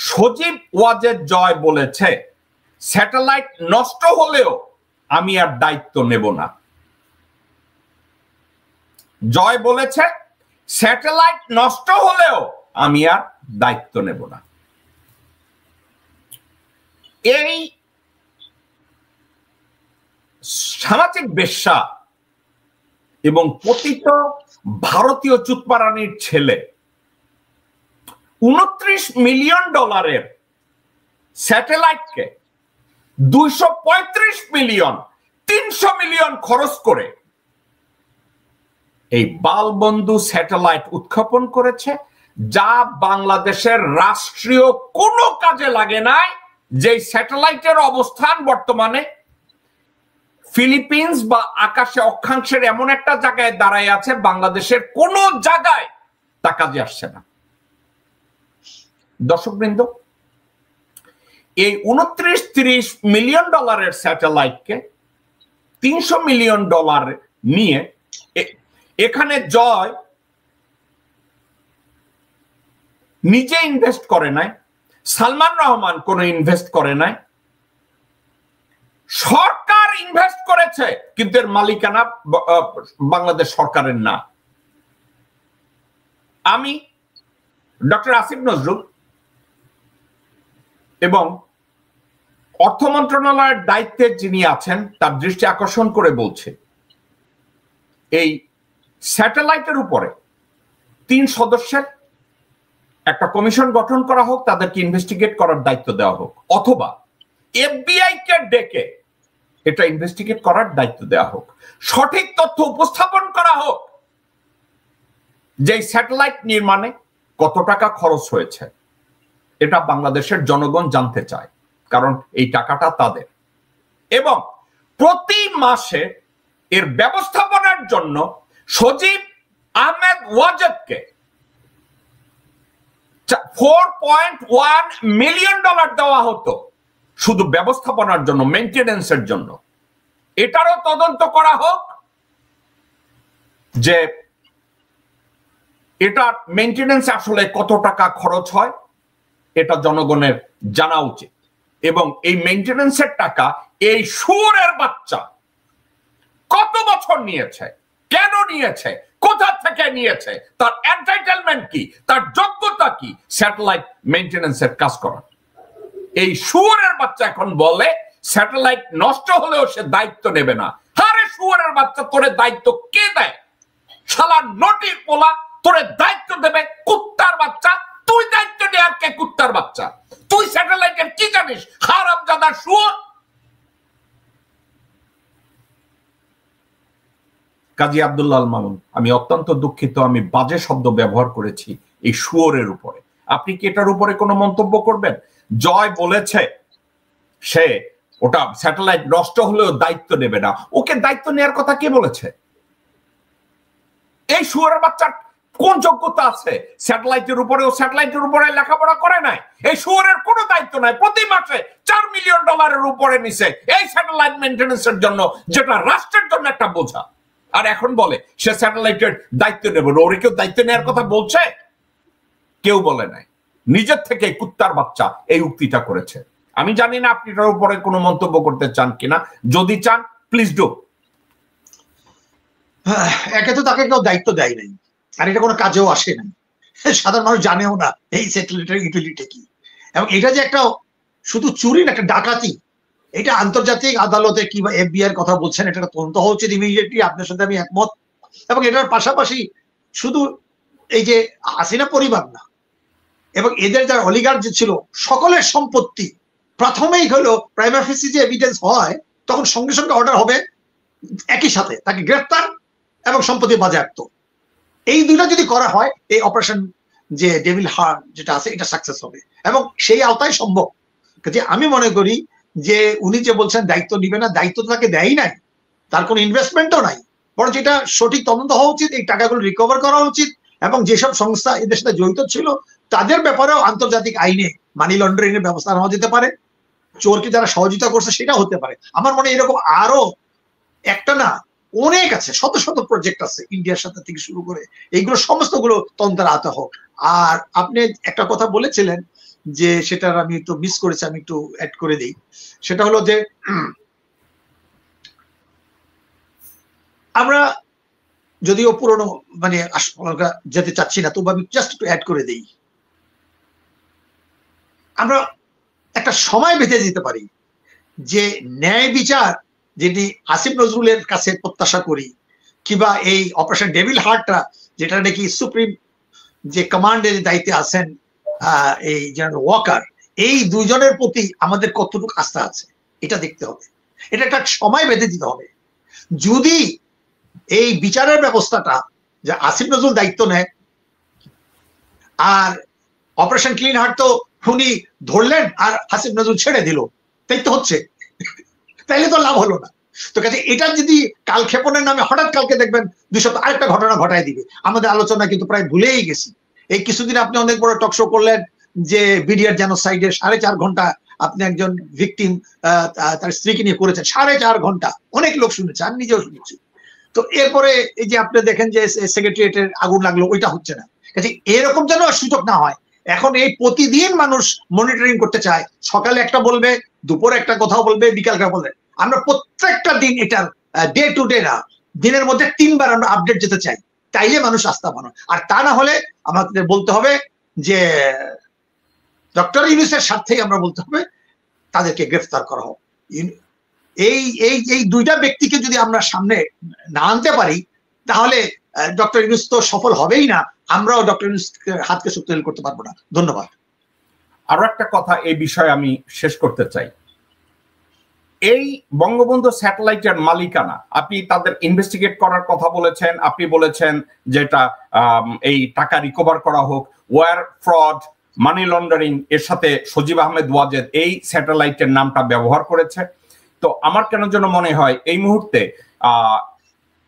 সজীব ওয়াজেদ জয় বলেছে স্যাটেলাইট নষ্ট হলেও আমি আর দায়িত্ব নেব না। জয় বলেছে স্যাটেলাইট নষ্ট হলেও আমি আর দায়িত্ব নেব না। এই সামাজিক বেশ্যা এবং পতিত ভারতীয় চুতপারানির ছেলে $29 মিলিয়ন স্যাটেলাইটকে 235 মিলিয়ন 300 মিলিয়ন খরচ করে এই বালবন্ধু স্যাটেলাইট উৎক্ষেপণ করেছে, যা বাংলাদেশের রাষ্ট্রীয় কোনো কাজে লাগে নাই। যে স্যাটেলাইটের অবস্থান বর্তমানে ফিলিপিন্স বা আকাশে অক্ষাংশের এমন একটা জায়গায় দাঁড়ায় আছে, বাংলাদেশের কোন জায়গায় তা কাজে আসছে না। দর্শকবৃন্দ, এই $29-30 মিলিয়ন স্যাটেলাইটকে $300 মিলিয়ন নিয়ে এখানে জয় নিজে ইনভেস্ট করে নাই, সালমান রহমান কোন ইনভেস্ট করে নাই, সরকার ইনভেস্ট করেছে, কিন্তু এর মালিকানা বাংলাদেশ সরকারের না। আমি ডক্টর আসিফ নজরুল এবং অর্থ মন্ত্রণালয়ের দায়িত্বে যিনি আছেন তার দৃষ্টি আকর্ষণ করে বলছে, এই স্যাটেলাইটের উপরে 3 সদস্যের একটা কমিশন গঠন করা হোক, তাদেরকে ইনভেস্টিগেট করার দায়িত্ব দেওয়া হোক, অথবা FBI কে ডেকে এটা ইনভেস্টিগেট করার দায়িত্ব দেওয়া হোক, সঠিক তথ্য উপস্থাপন করা হোক যে স্যাটেলাইট নির্মাণে কত টাকা খরচ হয়েছে। এটা বাংলাদেশের জনগণ জানতে চায়, কারণ এই টাকাটা তাদের। এবং প্রতি মাসে এর ব্যবস্থাপনার জন্য সজীব আহমেদ ওয়াজেদকে $4.1 মিলিয়ন দেওয়া হতো শুধু ব্যবস্থাপনার জন্য, মেইনটেনেন্সের জন্য। এটারও তদন্ত করা হোক যে এটা মেইনটেনেন্স আসলে কত টাকা খরচ হয়, এটা জনগণের জানা উচিত। এবং এই মেইনটেনেন্সের টাকা এই শুয়োরের বাচ্চা কত বছর নিয়েছে, কেন নিয়েছে, কোথা থেকে নিয়েছে, তার এন্টাইটেলমেন্ট কি, তার যোগ্যতা কি স্যাটেলাইট মেইনটেনেন্সের কাজ করার। এই শুয়োরের বাচ্চা এখন বলে স্যাটেলাইট নষ্ট হলেও সে দায়িত্ব নেবে না। আরে শুয়োরের বাচ্চা, তোরে দায়িত্ব কে দেয়? শালা নটির পোলা তোরে দায়িত্ব দেবে কুত্তার বাচ্চা। তুই দায়িত্ব নেয়ার কে? কুত্তার বাচ্চা। তুই স্যাটেলাইটের কি জানিস? হারামজাদা শুয়োর। কাজী আব্দুল্লাহ আল মামুন, আমি অত্যন্ত দুঃখিত, আমি বাজে শব্দ ব্যবহার করেছি এই শুয়োরের উপরে। আপনি কি এটার উপরে কোনো মন্তব্য করবেন? জয় বলেছে সে ওটা স্যাটেলাইট নষ্ট হলেও দায়িত্ব নেবে না। ওকে দায়িত্ব নেওয়ার কথা কে বলেছে? এই শুয়োরের বাচ্চার কোন যোগ্যতা আছে স্যাটেলাইটের উপরে? ও স্যাটেলাইটের উপরে লেখাপড়া করে নাই। এই শুয়োরের কোনো দায়িত্ব নাই। প্রতি মাসে $4 মিলিয়ন উপরে নিছে এই স্যাটেলাইট মেইনটেনেন্সের জন্য, যেটা রাষ্ট্রের জন্য একটা বোঝা। আর এখন বলে সে স্যাটেলাইটের দায়িত্ব নেবে না। ওরে কেউ দায়িত্ব নেওয়ার কথা বলছে? কেউ বলে নাই। নিজের থেকে কুত্তার বাচ্চা এই উক্তিটা করেছে। আমি জানি না আপনি এটার উপরে কোনো মন্তব্য করতে চান কিনা। যদি চান প্লিজ ডু। একে তো তাকে কেউ দায়িত্ব দেয় নাই, আর এটা কোনো কাজেও আসে নাই। সাধারণ মানুষ জানেও না এই স্যাটেলাইটের ইউটিলিটি কি। এবং এটা যে একটা শুধু চুরি না, একটা ডাকাতি, এটা আন্তর্জাতিক আদালতে কিংবা FBI এর কথা বলছেন, এটা তদন্ত হওয়া উচিত ইমিডিয়েটলি। আপনার সাথে আমি একমত। এবং এটার পাশাপাশি শুধু এই যে হাসিনা পরিবার না, এবং এদের যারা অলিগার্ড যে ছিল সকলের সম্পত্তি প্রথমেই হলো প্রাইমা ফেসি যে এভিডেন্স হয়, তখন সঙ্গে সঙ্গে অর্ডার হবে একই সাথে তাকে গ্রেফতার এবং সম্পত্তি বাজেয়াপ্ত। এই দুইটা যদি করা হয়, এই অপারেশন যে ডেভিল হার্ট যেটা আছে এটা সাকসেস হবে এবং সেই আওতায় সম্ভব। যে আমি মনে করি যে উনি যে বলছেন দায়িত্ব নিবে না, দায়িত্ব তাকে দেয় নাই, তার কোনো ইনভেস্টমেন্টও নাই। বরঞ্চ এটা সঠিক তদন্ত হওয়া উচিত, এই টাকাগুলো রিকভার করা উচিত এবং যেসব সংস্থা এদের সাথে জড়িত ছিল তাদের ব্যাপারেও আন্তর্জাতিক আইনে মানি লন্ডারিং এর ব্যবস্থা নেওয়া যেতে পারে। চোরকে যারা সহযোগিতা করছে সেটা হতে পারে। আমার মনে এরকম আরো একটা না অনেক আছে, শত শত প্রজেক্ট আছে ইন্ডিয়ার সাথে থেকে শুরু করে, এইগুলো সমস্ত গুলো তদন্তের আওতা হোক। আর আপনি একটা কথা বলেছিলেন যে সেটার আমি একটু মিস করেছি, আমি একটু অ্যাড করে দিই। সেটা হলো যে আমরা যদিও পুরনো মানে যেতে চাচ্ছি না, তবু আমি জাস্ট একটু অ্যাড করে দিই। আমরা একটা সময় বেঁধে দিতে পারি যে ন্যায় বিচার যেটি আসিফ নজরুলের কাছে প্রত্যাশা করি, কিংবা এই অপারেশন ডেভিল হার্টটা যেটা নাকি সুপ্রিম যে কমান্ডের দায়িত্বে আছেন এই জেনারেল ওয়াকার, এই দুইজনের প্রতি আমাদের কতটুকু আস্থা আছে এটা দেখতে হবে। এটা একটা সময় বেঁধে দিতে হবে। যদি এই বিচারের ব্যবস্থাটা যে আসিফ নজরুল দায়িত্ব নেয়, আর অপারেশন ক্লিন হার্ট তো উনি ধরলেন আর আসিফ নজরুল ছেড়ে দিল, তাই তো হচ্ছে, তাইলে তো লাভ হলো না। তো কাজে এটা যদি কালক্ষেপণের নামে হঠাৎ কালকে দেখবেন 2 সপ্তাহ আরেকটা ঘটনা ঘটায় দিবে, আমাদের আলোচনা কিন্তু প্রায় ভুলেই গেছি। এই কিছুদিন আপনি অনেক বড় টক শো করলেন যে বিডিআর জেনোসাইডে 4.5 ঘন্টা আপনি একজন ভিকটিম তার স্ত্রীকে নিয়ে করেছেন, 4.5 ঘন্টা, অনেক লোক শুনেছে, আমি নিজেও শুনেছি। তো এরপরে এই যে আপনি দেখেন যে সেক্রেটারিয়েটের আগুন লাগলো, ওইটা হচ্ছে না। কাজে এরকম যেন সুযোগ না হয়। এখন এই প্রতিদিন মানুষ মনিটরিং করতে চায়, সকালে একটা বলবে, দুপুরে একটা কথাও বলবে, বিকালটা বলবে। আমরা প্রত্যেকটা দিন এটার ডে টু ডে না, দিনের মধ্যে 3 বার আমরা আপডেট যেতে চাই, তাইলে মানুষ আস্থা পানো। আর তা না হলে আমাদের বলতে হবে যে ডক্টর ইউনূসের স্বার্থেই আমরা বলতে হবে তাদেরকে গ্রেফতার করা হোক। এই দুইটা ব্যক্তিকে যদি আমরা সামনে না আনতে পারি, তাহলে ডক্টর ইউনূস তো সফল হবেই না, আমরাও ডক্টর ইউনূসের হাতকে শক্তিশালী করতে পারবো না। ধন্যবাদ। আরো একটা কথা এই বিষয়ে আমি শেষ করতে চাই। এই বঙ্গবন্ধু স্যাটেলাইটের মালিকানা, আপনি তাদের ইনভেস্টিগেট করার কথা বলেছেন, আপনি বলেছেন যেটা এই টাকা রিকভার করা হোক, ওয়ার ফ্রড, মানি লন্ডারিং এর সাথে সজীব আহমেদ ওয়াজেদ এই স্যাটেলাইটের নামটা ব্যবহার করেছে। তো আমার কেন যেন মনে হয় এই মুহূর্তে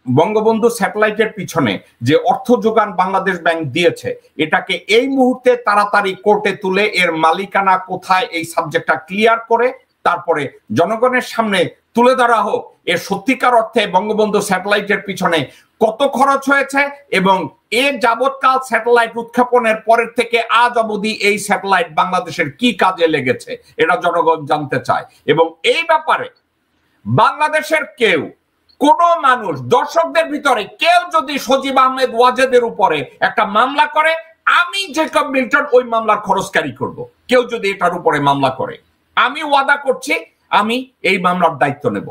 বঙ্গবন্ধু স্যাটেলাইটের পিছনে যে অর্থ যোগান বাংলাদেশ ব্যাংক দিয়েছে, এটাকে এই মুহূর্তে তাড়াতাড়ি কোর্টে তুলে এর মালিকানা কোথায় এই সাবজেক্টটা ক্লিয়ার করে তারপরে জনগণের সামনে তুলে ধরা হোক। এর সত্যিকার অর্থে বঙ্গবন্ধু স্যাটেলাইটের পিছনে কত খরচ হয়েছে এবং এর যাবৎকাল স্যাটেলাইট উৎক্ষেপণের পরের থেকে আজ অবধি এই স্যাটেলাইট বাংলাদেশের কি কাজে লেগেছে এটা জনগণ জানতে চায়। এবং এই ব্যাপারে বাংলাদেশের কেউ, কোন মানুষ, দর্শকদের ভিতরে কেউ যদি সজীব আহমেদ ওয়াজেদের উপরে একটা মামলা করে, আমি জেকব মিল্টন ওই মামলার খরচকারী করব। কেউ যদি এটার উপরে মামলা করে, আমি ওয়াদা করছি আমি এই মামলার দায়িত্ব নেব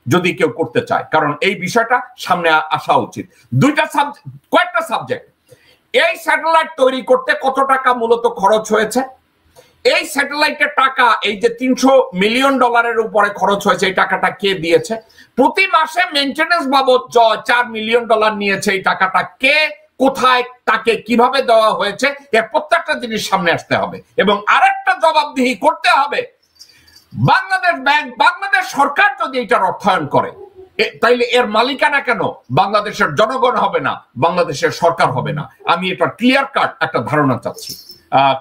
যদি কেউ করতে চায়, কারণ এই বিষয়টা সামনে আসা উচিত। কয়েকটা সাবজেক্ট। এই স্যাটেলাইট তৈরি করতে কত টাকা মূলত খরচ হয়েছে, এই স্যাটেলাইটের টাকা, এই যে $300 মিলিয়ন উপরে খরচ হয়েছে, এই টাকাটা কে দিয়েছে, প্রতি মাসে মেইনটেনেন্স বাবদ $4 মিলিয়ন নিয়েছে, এই টাকাটা কে, কোথায়, তাকে কিভাবে দেওয়া হয়েছে, এর প্রত্যেকটা জিনিস সামনে আসতে হবে। এবং আরেকটা জবাবদিহি করতে হবে, বাংলাদেশ ব্যাংক, বাংলাদেশ সরকার যদি এটার অর্থায়ন করে, তাইলে এর মালিকানা কেন বাংলাদেশের জনগণ হবে না, বাংলাদেশের সরকার হবে না? আমি এটা ক্লিয়ার কাট একটা ধারণা চাচ্ছি।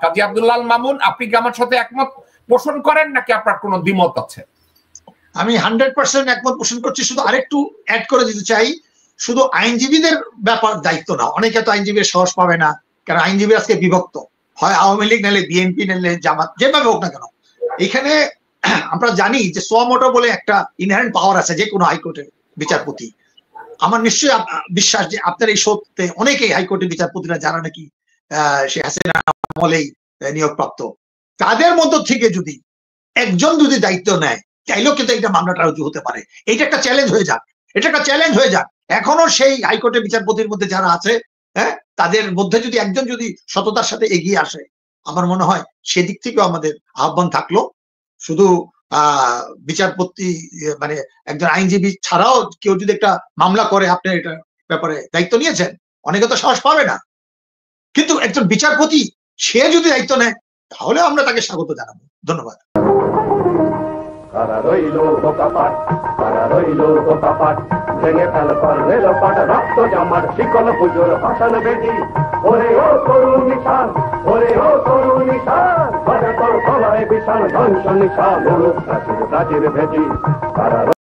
কাজী আব্দুল্লাহ আল মামুন, আপনি কি আমার সাথে একমত পোষণ করেন নাকি আপনার কোনো দ্বিমত আছে? আমি 100% একমত পোষণ করছি। শুধু আরেকটু অ্যাড করে দিতে চাই, শুধু আইনজীবীদের ব্যাপার দায়িত্ব না, অনেকে তো আইনজীবীর সাহস পাবে না, কারণ আইনজীবী আজকে বিভক্ত, হয় আওয়ামী লীগ নাহলে বিএনপি নাহলে জামাত, যেভাবে হোক না কেন। এখানে আমরা জানি যে সোয়ামোটো বলে একটা ইনহারেন্ট পাওয়ার আছে যে কোনো হাইকোর্টের বিচারপতি। আমার নিশ্চয়ই বিশ্বাস যে আপনার এই সত্যে অনেকেই হাইকোর্টের বিচারপতিরা যারা নাকি সে হাসিনা আমলেই নিয়োগপ্রাপ্ত, তাদের মধ্য থেকে যদি একজন যদি দায়িত্ব নেয়, চাইলেও কিন্তু এটা মামলাটা রুজু হতে পারে। এটা একটা চ্যালেঞ্জ হয়ে যাক, এটা একটা চ্যালেঞ্জ হয়ে যাক। এখনো সেই হাইকোর্টের বিচারপতির মধ্যে যারা আছে, হ্যাঁ, তাদের মধ্যে যদি একজন যদি সততার সাথে এগিয়ে আসে, আমার মনে হয় সেদিক থেকেও আমাদের আহ্বান থাকলো। শুধু বিচারপতি মানে একজন আইনজীবী ছাড়াও কেউ যদি একটা মামলা করে, আপনি এটা ব্যাপারে দায়িত্ব নিয়েছেন, অনেকে তো সাহস পাবে না, কিন্তু একজন বিচারপতি সে যদি দায়িত্ব নেয়, তাহলে আমরা তাকে স্বাগত জানাবো। ধন্যবাদ। ভেঙে ফেল কর রেল পাট, রক্ত জামার শিকল পুজোর ভাষণ বেদি, ওরে ও করুণ নিশান, ওরে ও করুণ নিশান, তোর গলায় বিশাল ধ্বংস নিশান, প্রাচীর প্রাচীর ভেদি।